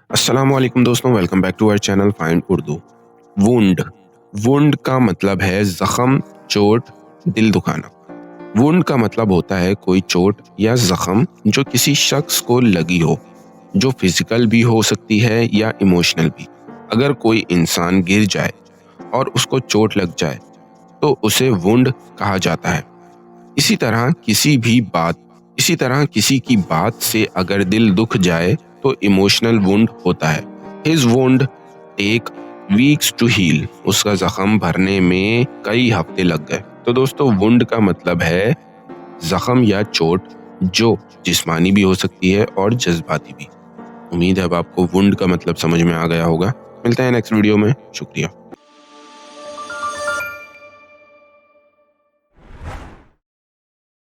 अस्सलाम वालेकुम दोस्तों, welcome back to our channel find Urdu. Wound wound का मतलब है जख्म, चोट, दिल दुखाना। वुंड का मतलब होता है कोई चोट या जख्म जो किसी शख्स को लगी हो, जो फिजिकल भी हो सकती है या इमोशनल भी। अगर कोई इंसान गिर जाए और उसको चोट लग जाए तो उसे वुंड कहा जाता है। इसी तरह किसी की बात से अगर दिल दुख जाए तो इमोशनल वुंड होता है। His wound take weeks to heal. उसका जख्म भरने में कई हफ्ते लग गए। तो दोस्तों, वुंड का मतलब है जख्म या चोट जो जिस्मानी भी हो सकती है और जज्बाती भी। उम्मीद है अब आपको वुंड का मतलब समझ में आ गया होगा। मिलते हैं नेक्स्ट वीडियो में। शुक्रिया।